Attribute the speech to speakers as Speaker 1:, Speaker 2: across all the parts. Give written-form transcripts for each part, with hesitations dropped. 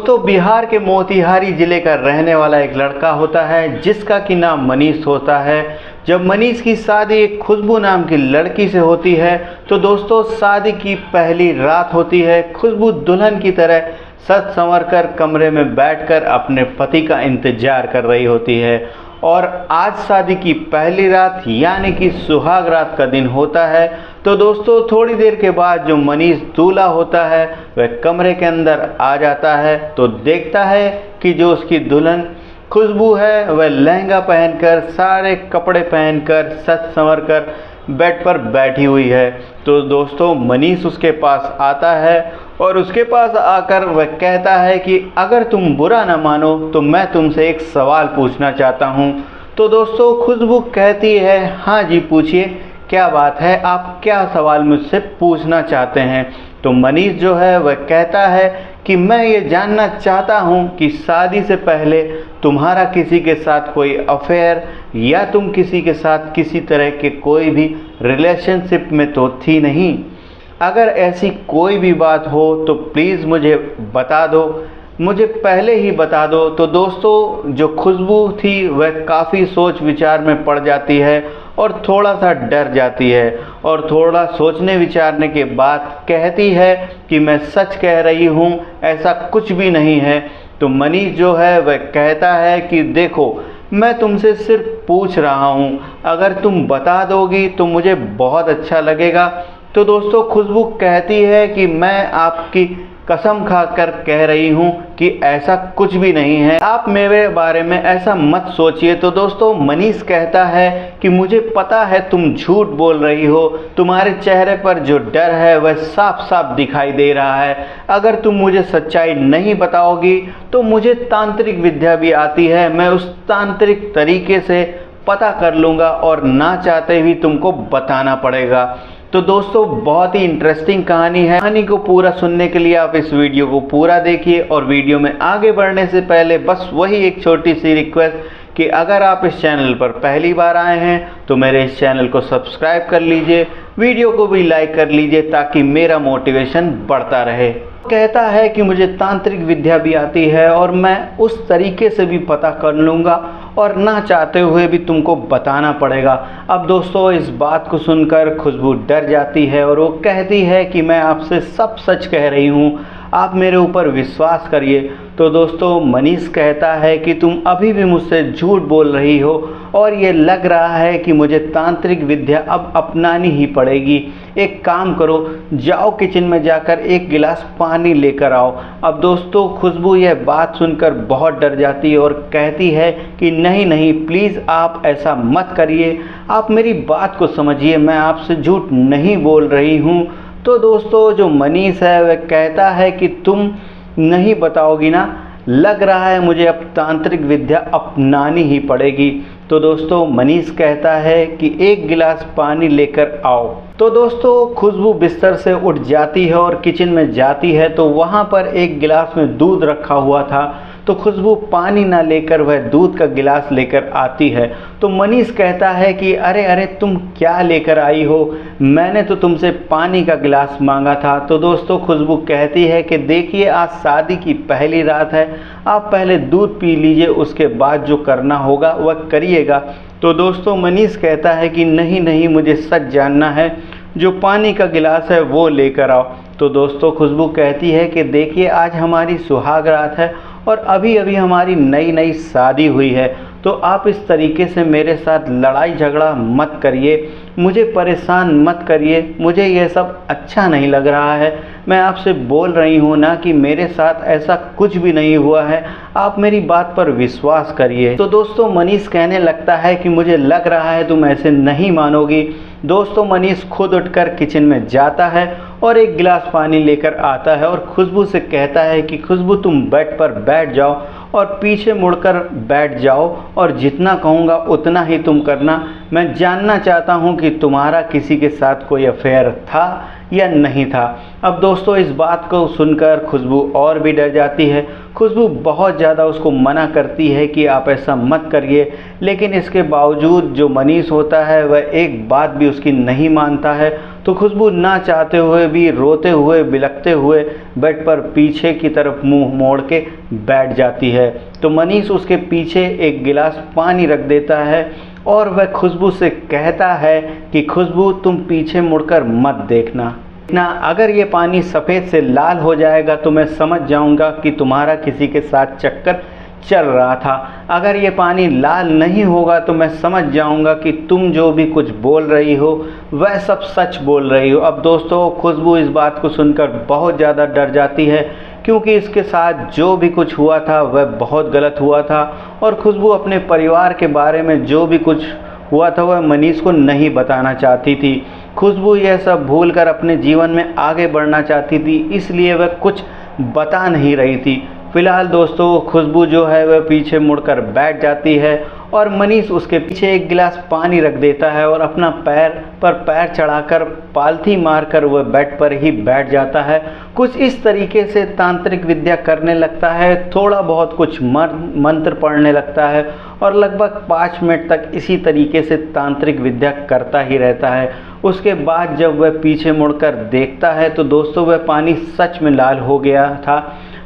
Speaker 1: दोस्तों, बिहार के मोतिहारी ज़िले का रहने वाला एक लड़का होता है जिसका कि नाम मनीष होता है। जब मनीष की शादी एक खुशबू नाम की लड़की से होती है तो दोस्तों शादी की पहली रात होती है। खुशबू दुल्हन की तरह सज संवर कर कमरे में बैठकर अपने पति का इंतजार कर रही होती है और आज शादी की पहली रात यानी कि सुहाग रात का दिन होता है। तो दोस्तों थोड़ी देर के बाद जो मनीष दूल्हा होता है वह कमरे के अंदर आ जाता है तो देखता है कि जो उसकी दुल्हन खुशबू है वह लहंगा पहनकर, सारे कपड़े पहनकर, सज संवर कर बेड पर बैठी हुई है। तो दोस्तों मनीष उसके पास आता है और उसके पास आकर वह कहता है कि अगर तुम बुरा ना मानो तो मैं तुमसे एक सवाल पूछना चाहता हूँ। तो दोस्तों खुशबू कहती है, हाँ जी पूछिए, क्या बात है, आप क्या सवाल मुझसे पूछना चाहते हैं। तो मनीष जो है वह कहता है कि मैं ये जानना चाहता हूँ कि शादी से पहले तुम्हारा किसी के साथ कोई अफेयर या तुम किसी के साथ किसी तरह के कोई भी रिलेशनशिप में तो थी नहीं। अगर ऐसी कोई भी बात हो तो प्लीज़ मुझे बता दो, मुझे पहले ही बता दो। तो दोस्तों जो खुशबू थी वह काफ़ी सोच विचार में पड़ जाती है और थोड़ा सा डर जाती है और थोड़ा सोचने विचारने के बाद कहती है कि मैं सच कह रही हूँ, ऐसा कुछ भी नहीं है। तो मनीष जो है वह कहता है कि देखो मैं तुमसे सिर्फ पूछ रहा हूँ, अगर तुम बता दोगी तो मुझे बहुत अच्छा लगेगा। तो दोस्तों खुशबू कहती है कि मैं आपकी कसम खाकर कह रही हूँ कि ऐसा कुछ भी नहीं है, आप मेरे बारे में ऐसा मत सोचिए। तो दोस्तों मनीष कहता है कि मुझे पता है तुम झूठ बोल रही हो, तुम्हारे चेहरे पर जो डर है वह साफ साफ दिखाई दे रहा है। अगर तुम मुझे सच्चाई नहीं बताओगी तो मुझे तांत्रिक विद्या भी आती है, मैं उस तांत्रिक तरीके से पता कर लूँगा और ना चाहते भी तुमको बताना पड़ेगा। तो दोस्तों बहुत ही इंटरेस्टिंग कहानी है। कहानी को पूरा सुनने के लिए आप इस वीडियो को पूरा देखिए और वीडियो में आगे बढ़ने से पहले बस वही एक छोटी सी रिक्वेस्ट कि अगर आप इस चैनल पर पहली बार आए हैं तो मेरे इस चैनल को सब्सक्राइब कर लीजिए, वीडियो को भी लाइक कर लीजिए ताकि मेरा मोटिवेशन बढ़ता रहे। कहता है कि मुझे तांत्रिक विद्या भी आती है और मैं उस तरीके से भी पता कर लूँगा और ना चाहते हुए भी तुमको बताना पड़ेगा। अब दोस्तों इस बात को सुनकर खुशबू डर जाती है और वो कहती है कि मैं आपसे सब सच कह रही हूँ, आप मेरे ऊपर विश्वास करिए। तो दोस्तों मनीष कहता है कि तुम अभी भी मुझसे झूठ बोल रही हो और ये लग रहा है कि मुझे तांत्रिक विद्या अब अपनानी ही पड़ेगी। एक काम करो, जाओ किचन में जाकर एक गिलास पानी लेकर आओ। अब दोस्तों खुशबू यह बात सुनकर बहुत डर जाती है और कहती है कि नहीं नहीं प्लीज़ आप ऐसा मत करिए, आप मेरी बात को समझिए, मैं आपसे झूठ नहीं बोल रही हूँ। तो दोस्तों जो मनीष है वह कहता है कि तुम नहीं बताओगी ना, लग रहा है मुझे अब तांत्रिक विद्या अपनानी ही पड़ेगी। तो दोस्तों मनीष कहता है कि एक गिलास पानी लेकर आओ। तो दोस्तों खुशबू बिस्तर से उठ जाती है और किचन में जाती है तो वहाँ पर एक गिलास में दूध रखा हुआ था। तो खुशबू पानी ना लेकर वह दूध का गिलास लेकर आती है। तो मनीष कहता है कि अरे अरे तुम क्या लेकर आई हो, मैंने तो तुमसे पानी का गिलास मांगा था। तो दोस्तों खुशबू कहती है कि देखिए आज शादी की पहली रात है, आप पहले दूध पी लीजिए, उसके बाद जो करना होगा वह करिएगा। तो दोस्तों मनीष कहता है कि नहीं नहीं मुझे सच जानना है, जो पानी का गिलास है वो लेकर आओ। तो दोस्तों खुशबू कहती है कि देखिए आज हमारी सुहाग रात है और अभी अभी हमारी नई नई शादी हुई है, तो आप इस तरीके से मेरे साथ लड़ाई झगड़ा मत करिए, मुझे परेशान मत करिए, मुझे यह सब अच्छा नहीं लग रहा है। मैं आपसे बोल रही हूँ ना कि मेरे साथ ऐसा कुछ भी नहीं हुआ है, आप मेरी बात पर विश्वास करिए। तो दोस्तों मनीष कहने लगता है कि मुझे लग रहा है तुम ऐसे नहीं मानोगी। दोस्तों मनीष खुद उठकर किचन में जाता है और एक गिलास पानी लेकर आता है और खुशबू से कहता है कि खुशबू तुम बेड पर बैठ जाओ और पीछे मुड़कर बैठ जाओ और जितना कहूँगा उतना ही तुम करना। मैं जानना चाहता हूँ कि तुम्हारा किसी के साथ कोई अफेयर था या नहीं था। अब दोस्तों इस बात को सुनकर खुशबू और भी डर जाती है। खुशबू बहुत ज़्यादा उसको मना करती है कि आप ऐसा मत करिए, लेकिन इसके बावजूद जो मनीष होता है वह एक बात भी उसकी नहीं मानता है। तो खुशबू ना चाहते हुए भी रोते हुए बिलखते हुए बेड पर पीछे की तरफ मुंह मोड़ के बैठ जाती है। तो मनीष उसके पीछे एक गिलास पानी रख देता है और वह खुशबू से कहता है कि खुशबू तुम पीछे मुड़कर मत देखना, अगर ये पानी सफ़ेद से लाल हो जाएगा तो मैं समझ जाऊंगा कि तुम्हारा किसी के साथ चक्कर चल रहा था। अगर ये पानी लाल नहीं होगा तो मैं समझ जाऊंगा कि तुम जो भी कुछ बोल रही हो वह सब सच बोल रही हो। अब दोस्तों खुशबू इस बात को सुनकर बहुत ज़्यादा डर जाती है, क्योंकि इसके साथ जो भी कुछ हुआ था वह बहुत गलत हुआ था और खुशबू अपने परिवार के बारे में जो भी कुछ हुआ था वह मनीष को नहीं बताना चाहती थी। खुशबू यह सब भूलकर अपने जीवन में आगे बढ़ना चाहती थी, इसलिए वह कुछ बता नहीं रही थी। फिलहाल दोस्तों खुशबू जो है वह पीछे मुड़कर बैठ जाती है और मनीष उसके पीछे एक गिलास पानी रख देता है और अपना पैर पर पैर चढ़ाकर पालथी मारकर वह बेड पर ही बैठ जाता है। कुछ इस तरीके से तांत्रिक विद्या करने लगता है, थोड़ा बहुत कुछ मंत्र पढ़ने लगता है और लगभग 5 मिनट तक इसी तरीके से तांत्रिक विद्या करता ही रहता है। उसके बाद जब वह पीछे मुड़कर देखता है तो दोस्तों वह पानी सच में लाल हो गया था।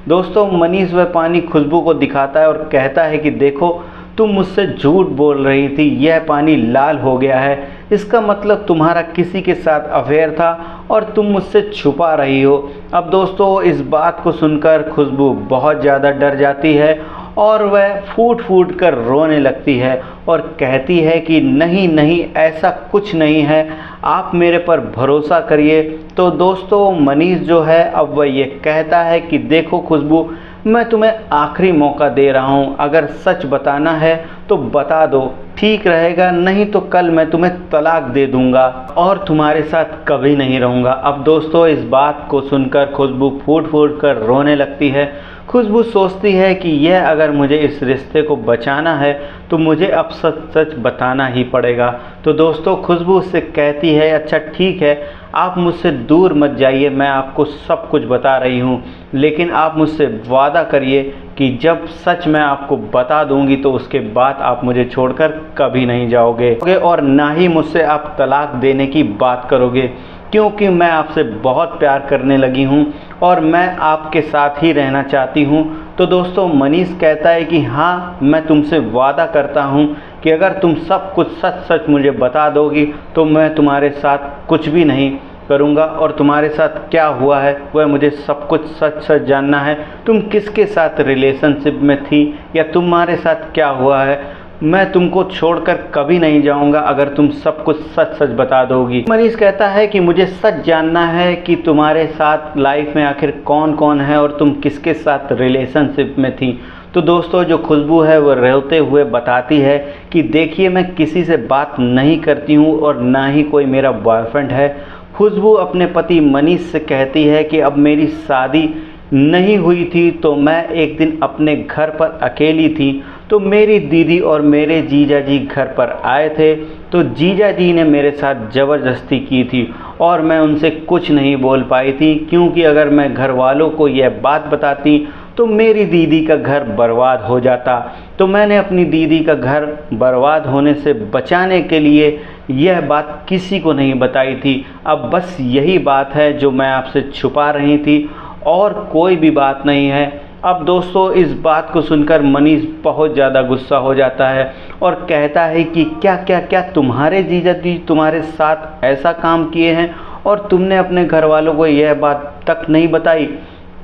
Speaker 1: दोस्तों मनीष वह पानी खुशबू को दिखाता है और कहता है कि देखो तुम मुझसे झूठ बोल रही थी, यह पानी लाल हो गया है, इसका मतलब तुम्हारा किसी के साथ अफेयर था और तुम मुझसे छुपा रही हो। अब दोस्तों इस बात को सुनकर खुशबू बहुत ज़्यादा डर जाती है और वह फूट फूट कर रोने लगती है और कहती है कि नहीं नहीं ऐसा कुछ नहीं है, आप मेरे पर भरोसा करिए। तो दोस्तों मनीष जो है अब वह ये कहता है कि देखो खुशबू, मैं तुम्हें आखिरी मौका दे रहा हूँ, अगर सच बताना है तो बता दो, ठीक रहेगा, नहीं तो कल मैं तुम्हें तलाक दे दूंगा और तुम्हारे साथ कभी नहीं रहूँगा। अब दोस्तों इस बात को सुनकर खुशबू फूट फूट कर रोने लगती है। खुशबू सोचती है कि यह अगर मुझे इस रिश्ते को बचाना है तो मुझे अब सच सच बताना ही पड़ेगा। तो दोस्तों खुशबू उससे कहती है अच्छा ठीक है, आप मुझसे दूर मत जाइए, मैं आपको सब कुछ बता रही हूँ, लेकिन आप मुझसे वादा करिए कि जब सच मैं आपको बता दूंगी तो उसके बाद आप मुझे छोड़कर कभी नहीं जाओगे और ना ही मुझसे आप तलाक देने की बात करोगे, क्योंकि मैं आपसे बहुत प्यार करने लगी हूँ और मैं आपके साथ ही रहना चाहती हूँ। तो दोस्तों मनीष कहता है कि हाँ मैं तुमसे वादा करता हूँ कि अगर तुम सब कुछ सच सच मुझे बता दोगी तो मैं तुम्हारे साथ कुछ भी नहीं करूँगा और तुम्हारे साथ क्या हुआ है वह मुझे सब कुछ सच सच जानना है। तुम किसके साथ रिलेशनशिप में थी या तुम्हारे साथ क्या हुआ है, मैं तुमको छोड़कर कभी नहीं जाऊंगा अगर तुम सब कुछ सच सच बता दोगी। मनीष कहता है कि मुझे सच जानना है कि तुम्हारे साथ लाइफ में आखिर कौन कौन है और तुम किसके साथ रिलेशनशिप में थी। तो दोस्तों जो खुशबू है वह रोते हुए बताती है कि देखिए मैं किसी से बात नहीं करती हूँ और ना ही कोई मेरा बॉयफ्रेंड है। खुशबू अपने पति मनीष से कहती है कि अब मेरी शादी नहीं हुई थी तो मैं एक दिन अपने घर पर अकेली थी, तो मेरी दीदी और मेरे जीजा जी घर पर आए थे, तो जीजा जी ने मेरे साथ ज़बरदस्ती की थी और मैं उनसे कुछ नहीं बोल पाई थी, क्योंकि अगर मैं घर वालों को यह बात बताती तो मेरी दीदी का घर बर्बाद हो जाता। तो मैंने अपनी दीदी का घर बर्बाद होने से बचाने के लिए यह बात किसी को नहीं बताई थी। अब बस यही बात है जो मैं आपसे छुपा रही थी और कोई भी बात नहीं है। अब दोस्तों इस बात को सुनकर मनीष बहुत ज़्यादा गुस्सा हो जाता है और कहता है कि क्या तुम्हारे जीजा जी तुम्हारे साथ ऐसा काम किए हैं और तुमने अपने घर वालों को यह बात तक नहीं बताई।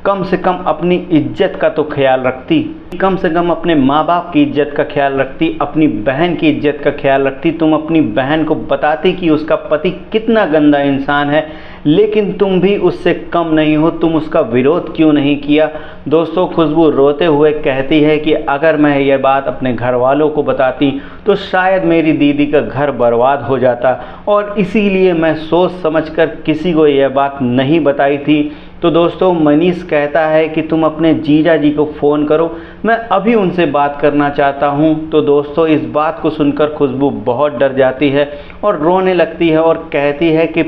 Speaker 1: कम से कम अपनी इज्जत का तो ख्याल रखती, कम से कम अपने माँ बाप की इज्जत का ख्याल रखती, अपनी बहन की इज्जत का ख्याल रखती। तुम अपनी बहन को बताती कि उसका पति कितना गंदा इंसान है, लेकिन तुम भी उससे कम नहीं हो, तुम उसका विरोध क्यों नहीं किया। दोस्तों खुशबू रोते हुए कहती है कि अगर मैं यह बात अपने घर वालों को बताती तो शायद मेरी दीदी का घर बर्बाद हो जाता और इसीलिए मैं सोच समझकर किसी को यह बात नहीं बताई थी। तो दोस्तों मनीष कहता है कि तुम अपने जीजा जी को फ़ोन करो, मैं अभी उनसे बात करना चाहता हूँ। तो दोस्तों इस बात को सुनकर खुशबू बहुत डर जाती है और रोने लगती है और कहती है कि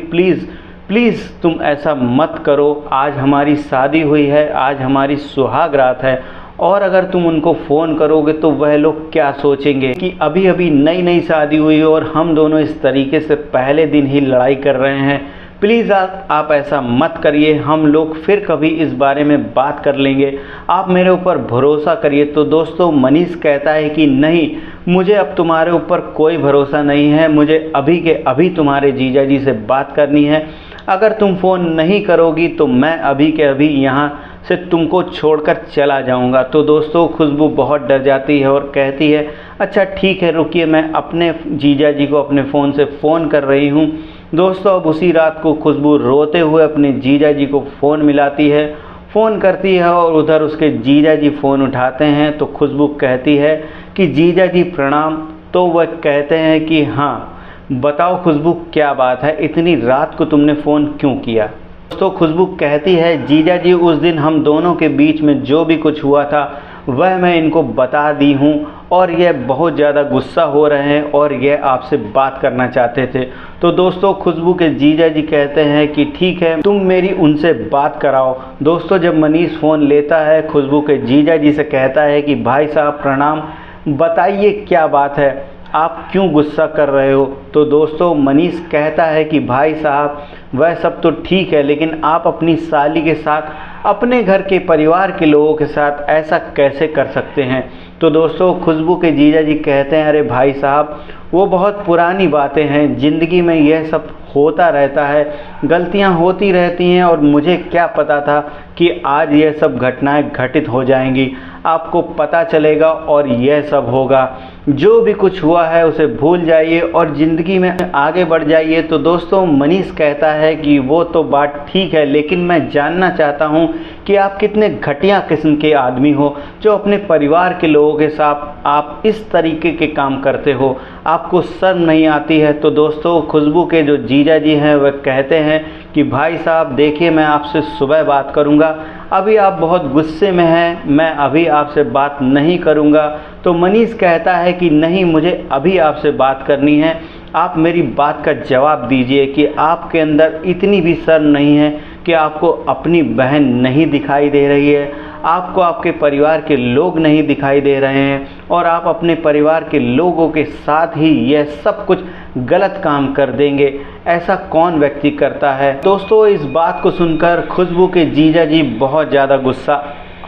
Speaker 1: प्लीज़ तुम ऐसा मत करो, आज हमारी शादी हुई है, आज हमारी सुहाग रात है और अगर तुम उनको फ़ोन करोगे तो वह लोग क्या सोचेंगे कि अभी अभी नई शादी हुई और हम दोनों इस तरीके से पहले दिन ही लड़ाई कर रहे हैं। प्लीज़ आप ऐसा मत करिए, हम लोग फिर कभी इस बारे में बात कर लेंगे, आप मेरे ऊपर भरोसा करिए। तो दोस्तों मनीष कहता है कि नहीं, मुझे अब तुम्हारे ऊपर कोई भरोसा नहीं है, मुझे अभी के अभी तुम्हारे जीजा जी से बात करनी है। अगर तुम फ़ोन नहीं करोगी तो मैं अभी के अभी यहाँ से तुमको छोड़कर चला जाऊंगा। तो दोस्तों खुशबू बहुत डर जाती है और कहती है अच्छा ठीक है, रुकिए, मैं अपने जीजा जी को अपने फ़ोन से फ़ोन कर रही हूँ। दोस्तों अब उसी रात को खुशबू रोते हुए अपने जीजा जी को फ़ोन मिलाती है, फ़ोन करती है और उधर उसके जीजा जी फ़ोन उठाते हैं। तो खुशबू कहती है कि जीजा जी प्रणाम। तो वह कहते हैं कि हाँ बताओ खुशबू क्या बात है, इतनी रात को तुमने फ़ोन क्यों किया। तो खुशबू कहती है जीजा जी उस दिन हम दोनों के बीच में जो भी कुछ हुआ था वह मैं इनको बता दी हूँ और यह बहुत ज़्यादा गुस्सा हो रहे हैं और यह आपसे बात करना चाहते थे। तो दोस्तों खुशबू के जीजा जी कहते हैं कि ठीक है, तुम मेरी उनसे बात कराओ। दोस्तों जब मनीष फ़ोन लेता है खुशबू के जीजा जी से कहता है कि भाई साहब प्रणाम, बताइए क्या बात है, आप क्यों गुस्सा कर रहे हो। तो दोस्तों मनीष कहता है कि भाई साहब वह सब तो ठीक है, लेकिन आप अपनी साली के साथ अपने घर के परिवार के लोगों के साथ ऐसा कैसे कर सकते हैं। तो दोस्तों खुशबू के जीजा जी कहते हैं अरे भाई साहब वो बहुत पुरानी बातें हैं, ज़िंदगी में यह सब होता रहता है, गलतियां होती रहती हैं और मुझे क्या पता था कि आज यह सब घटनाएं घटित हो जाएंगी। आपको पता चलेगा और यह सब होगा। जो भी कुछ हुआ है उसे भूल जाइए और ज़िंदगी में आगे बढ़ जाइए। तो दोस्तों मनीष कहता है कि वो तो बात ठीक है, लेकिन मैं जानना चाहता हूँ कि आप कितने घटिया किस्म के आदमी हो जो अपने परिवार के लोगों के साथ आप इस तरीके के काम करते हो, आपको शर्म नहीं आती है। तो दोस्तों खुशबू के जो जीजा जी हैं वह कहते हैं कि भाई साहब देखिए मैं आपसे सुबह बात करूंगा, अभी आप बहुत गुस्से में हैं, मैं अभी आपसे बात नहीं करूंगा। तो मनीष कहता है कि नहीं, मुझे अभी आपसे बात करनी है, आप मेरी बात का जवाब दीजिए कि आपके अंदर इतनी भी शर्म नहीं है कि आपको अपनी बहन नहीं दिखाई दे रही है, आपको आपके परिवार के लोग नहीं दिखाई दे रहे हैं और आप अपने परिवार के लोगों के साथ ही यह सब कुछ गलत काम कर देंगे। ऐसा कौन व्यक्ति करता है। दोस्तों इस बात को सुनकर खुशबू के जीजा जी बहुत ज़्यादा गुस्सा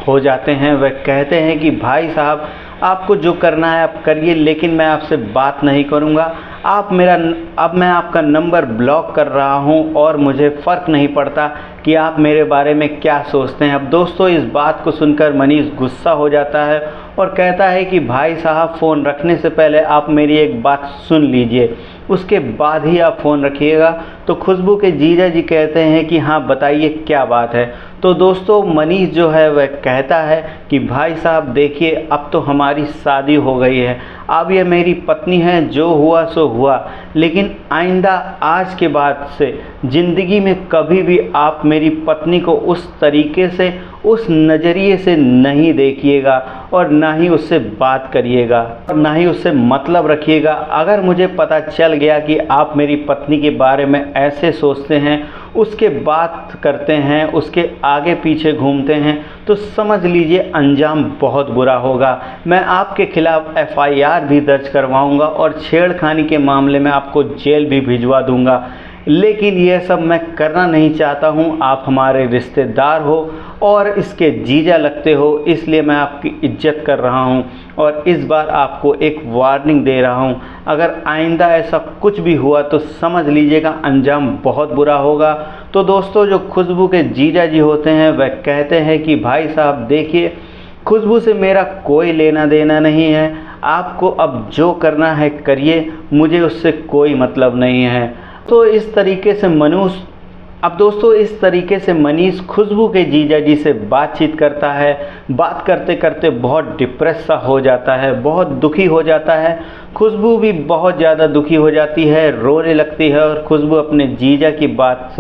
Speaker 1: हो जाते हैं। वह कहते हैं कि भाई साहब आपको जो करना है आप करिए, लेकिन मैं आपसे बात नहीं करूंगा। अब मैं आपका नंबर ब्लॉक कर रहा हूं और मुझे फ़र्क नहीं पड़ता कि आप मेरे बारे में क्या सोचते हैं। अब दोस्तों इस बात को सुनकर मनीष गुस्सा हो जाता है और कहता है कि भाई साहब फ़ोन रखने से पहले आप मेरी एक बात सुन लीजिए, उसके बाद ही आप फ़ोन रखिएगा। तो खुशबू के जीजा जी कहते हैं कि हाँ बताइए क्या बात है। तो दोस्तों मनीष जो है वह कहता है कि भाई साहब देखिए अब तो हमारी शादी हो गई है, अब ये मेरी पत्नी है, जो हुआ सो हुआ, लेकिन आइंदा आज के बाद से ज़िंदगी में कभी भी आप मेरी पत्नी को उस तरीके से, उस नज़रिए से नहीं देखिएगा और ना ही उससे बात करिएगा और ना ही उससे मतलब रखिएगा। अगर मुझे पता चल गया कि आप मेरी पत्नी के बारे में ऐसे सोचते हैं, उसके बात करते हैं, उसके आगे पीछे घूमते हैं, तो समझ लीजिए अंजाम बहुत बुरा होगा। मैं आपके खिलाफ FIR भी दर्ज करवाऊंगा और छेड़खानी के मामले में आपको जेल भी भिजवा दूंगा। लेकिन यह सब मैं करना नहीं चाहता हूँ। आप हमारे रिश्तेदार हो और इसके जीजा लगते हो, इसलिए मैं आपकी इज्जत कर रहा हूँ और इस बार आपको एक वार्निंग दे रहा हूँ। अगर आइंदा ऐसा कुछ भी हुआ तो समझ लीजिएगा अंजाम बहुत बुरा होगा। तो दोस्तों जो खुशबू के जीजा जी होते हैं वह कहते हैं कि भाई साहब देखिए खुशबू से मेरा कोई लेना देना नहीं है, आपको अब जो करना है करिए, मुझे उससे कोई मतलब नहीं है। तो इस तरीके से मनीष खुशबू के जीजा जी से बातचीत करता है। बात करते करते बहुत डिप्रेस सा हो जाता है, बहुत दुखी हो जाता है। खुशबू भी बहुत ज़्यादा दुखी हो जाती है, रोने लगती है और खुशबू अपने जीजा की बात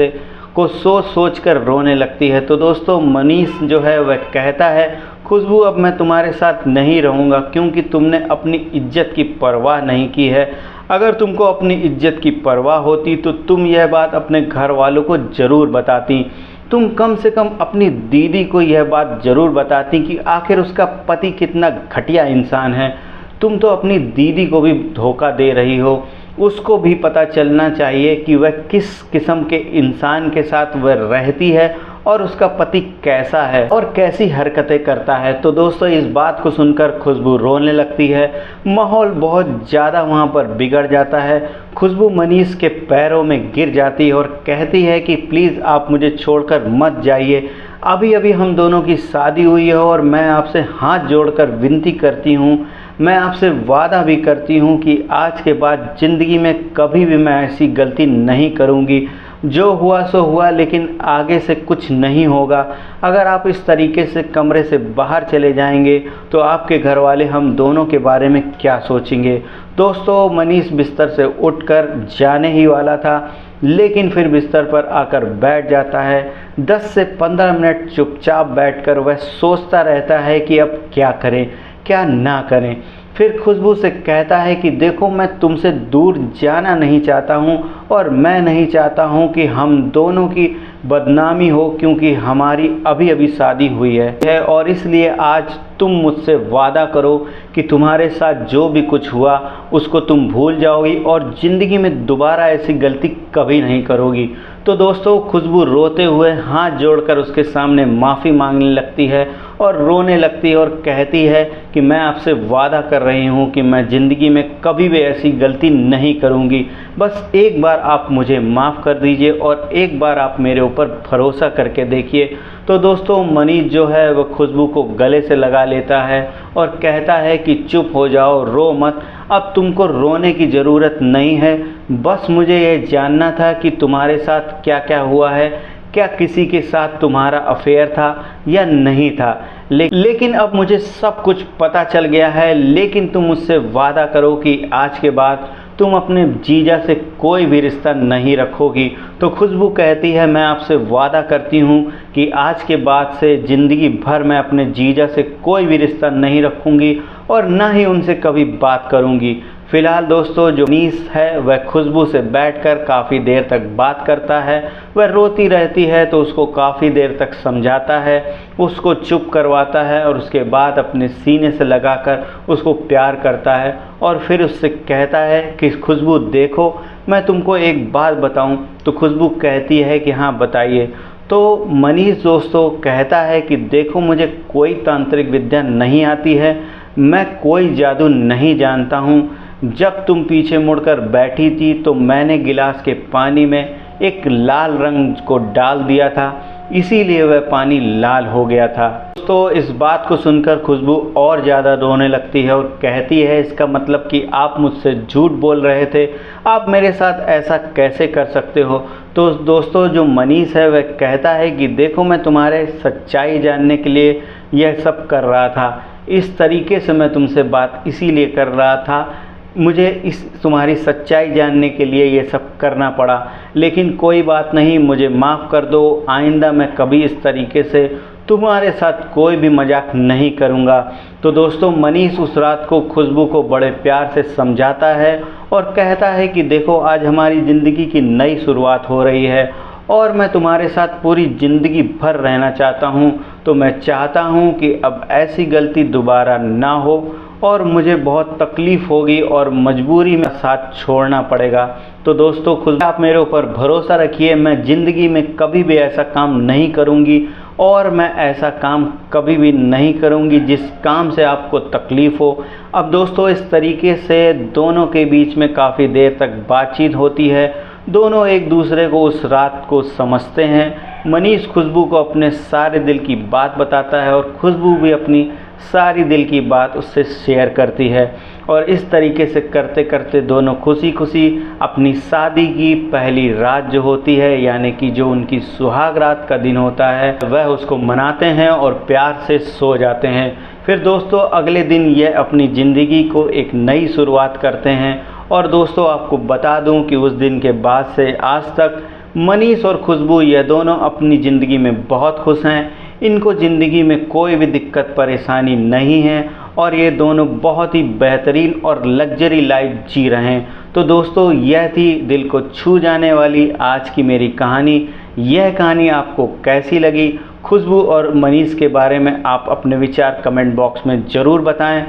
Speaker 1: को सोच कर रोने लगती है। तो दोस्तों मनीष जो है वह कहता है खुशबू अब मैं तुम्हारे साथ नहीं रहूँगा क्योंकि तुमने अपनी इज्जत की परवाह नहीं की है। अगर तुमको अपनी इज्जत की परवाह होती तो तुम यह बात अपने घर वालों को ज़रूर बताती। तुम कम से कम अपनी दीदी को यह बात ज़रूर बताती कि आखिर उसका पति कितना घटिया इंसान है। तुम तो अपनी दीदी को भी धोखा दे रही हो। उसको भी पता चलना चाहिए कि वह किस किस्म के इंसान के साथ वह रहती है और उसका पति कैसा है और कैसी हरकतें करता है। तो दोस्तों इस बात को सुनकर खुशबू रोने लगती है। माहौल बहुत ज़्यादा वहाँ पर बिगड़ जाता है। खुशबू मनीष के पैरों में गिर जाती है और कहती है कि प्लीज़ आप मुझे छोड़कर मत जाइए। अभी अभी हम दोनों की शादी हुई है और मैं आपसे हाथ जोड़कर विनती करती हूँ, मैं आपसे वादा भी करती हूँ कि आज के बाद ज़िंदगी में कभी भी मैं ऐसी गलती नहीं करूँगी। जो हुआ सो हुआ, लेकिन आगे से कुछ नहीं होगा। अगर आप इस तरीके से कमरे से बाहर चले जाएंगे तो आपके घर वाले हम दोनों के बारे में क्या सोचेंगे। दोस्तों मनीष बिस्तर से उठकर जाने ही वाला था, लेकिन फिर बिस्तर पर आकर बैठ जाता है। 10 से 15 मिनट चुपचाप बैठकर वह सोचता रहता है कि अब क्या करें क्या ना करें। फिर खुशबू से कहता है कि देखो, मैं तुमसे दूर जाना नहीं चाहता हूँ और मैं नहीं चाहता हूँ कि हम दोनों की बदनामी हो, क्योंकि हमारी अभी अभी शादी हुई है और इसलिए आज तुम मुझसे वादा करो कि तुम्हारे साथ जो भी कुछ हुआ उसको तुम भूल जाओगी और ज़िंदगी में दोबारा ऐसी गलती कभी नहीं करोगी। तो दोस्तों खुशबू रोते हुए हाथ जोड़कर उसके सामने माफ़ी मांगने लगती है और रोने लगती है और कहती है कि मैं आपसे वादा कर रही हूँ कि मैं ज़िंदगी में कभी भी ऐसी गलती नहीं करूँगी। बस एक बार आप मुझे माफ़ कर दीजिए और एक बार आप मेरे ऊपर भरोसा करके देखिए। तो दोस्तों मनीष जो है वह खुशबू को गले से लगा लेता है और कहता है कि चुप हो जाओ, रो मत, अब तुमको रोने की ज़रूरत नहीं है। बस मुझे ये जानना था कि तुम्हारे साथ क्या क्या हुआ है, क्या किसी के साथ तुम्हारा अफेयर था या नहीं था। लेकिन अब मुझे सब कुछ पता चल गया है। लेकिन तुम मुझसे वादा करो कि आज के बाद तुम अपने जीजा से कोई भी रिश्ता नहीं रखोगी। तो खुशबू कहती है मैं आपसे वादा करती हूँ कि आज के बाद से ज़िंदगी भर मैं अपने जीजा से कोई भी रिश्ता नहीं रखूँगी और ना ही उनसे कभी बात करूँगी। फ़िलहाल दोस्तों जो मनीष है वह खुशबू से बैठकर काफ़ी देर तक बात करता है। वह रोती रहती है तो उसको काफ़ी देर तक समझाता है, उसको चुप करवाता है और उसके बाद अपने सीने से लगाकर उसको प्यार करता है और फिर उससे कहता है कि खुशबू देखो, मैं तुमको एक बात बताऊं। तो खुशबू कहती है कि हाँ बताइए। तो मनीष दोस्तों कहता है कि देखो, मुझे कोई तांत्रिक विद्या नहीं आती है, मैं कोई जादू नहीं जानता हूँ। जब तुम पीछे मुड़कर बैठी थी तो मैंने गिलास के पानी में एक लाल रंग को डाल दिया था, इसीलिए वह पानी लाल हो गया था। तो इस बात को सुनकर खुशबू और ज़्यादा रोने लगती है और कहती है इसका मतलब कि आप मुझसे झूठ बोल रहे थे, आप मेरे साथ ऐसा कैसे कर सकते हो। तो दोस्तों जो मनीष है वह कहता है कि देखो, मैं तुम्हारे सच्चाई जानने के लिए यह सब कर रहा था, इस तरीके से मैं तुमसे बात इसीलिए कर रहा था, मुझे इस तुम्हारी सच्चाई जानने के लिए ये सब करना पड़ा। लेकिन कोई बात नहीं, मुझे माफ़ कर दो, आइंदा मैं कभी इस तरीके से तुम्हारे साथ कोई भी मजाक नहीं करूँगा। तो दोस्तों मनीष उस रात को खुशबू को बड़े प्यार से समझाता है और कहता है कि देखो, आज हमारी ज़िंदगी की नई शुरुआत हो रही है और मैं तुम्हारे साथ पूरी ज़िंदगी भर रहना चाहता हूँ। तो मैं चाहता हूँ कि अब ऐसी गलती दोबारा ना हो और मुझे बहुत तकलीफ़ होगी और मजबूरी में साथ छोड़ना पड़ेगा। तो दोस्तों खुद आप मेरे ऊपर भरोसा रखिए, मैं ज़िंदगी में कभी भी ऐसा काम नहीं करूँगी और मैं ऐसा काम कभी भी नहीं करूँगी जिस काम से आपको तकलीफ़ हो। अब दोस्तों इस तरीके से दोनों के बीच में काफ़ी देर तक बातचीत होती है। दोनों एक दूसरे को उस रात को समझते हैं। मनीष खुशबू को अपने सारे दिल की बात बताता है और खुशबू भी अपनी सारी दिल की बात उससे शेयर करती है और इस तरीके से करते करते दोनों खुशी खुशी अपनी शादी की पहली रात जो होती है, यानी कि जो उनकी सुहाग रात का दिन होता है, वह उसको मनाते हैं और प्यार से सो जाते हैं। फिर दोस्तों अगले दिन यह अपनी ज़िंदगी को एक नई शुरुआत करते हैं। और दोस्तों आपको बता दूं कि उस दिन के बाद से आज तक मनीष और खुशबू यह दोनों अपनी ज़िंदगी में बहुत खुश हैं। इनको ज़िंदगी में कोई भी दिक्कत परेशानी नहीं है और ये दोनों बहुत ही बेहतरीन और लग्जरी लाइफ जी रहे हैं। तो दोस्तों यह थी दिल को छू जाने वाली आज की मेरी कहानी। यह कहानी आपको कैसी लगी, खुशबू और मनीष के बारे में आप अपने विचार कमेंट बॉक्स में ज़रूर बताएं।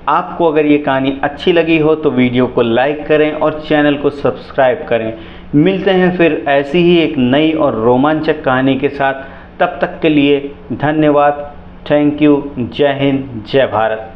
Speaker 1: आपको अगर ये कहानी अच्छी लगी हो तो वीडियो को लाइक करें और चैनल को सब्सक्राइब करें। मिलते हैं फिर ऐसी ही एक नई और रोमांचक कहानी के साथ। तब तक के लिए धन्यवाद। Thank you. जय हिंद, जय भारत।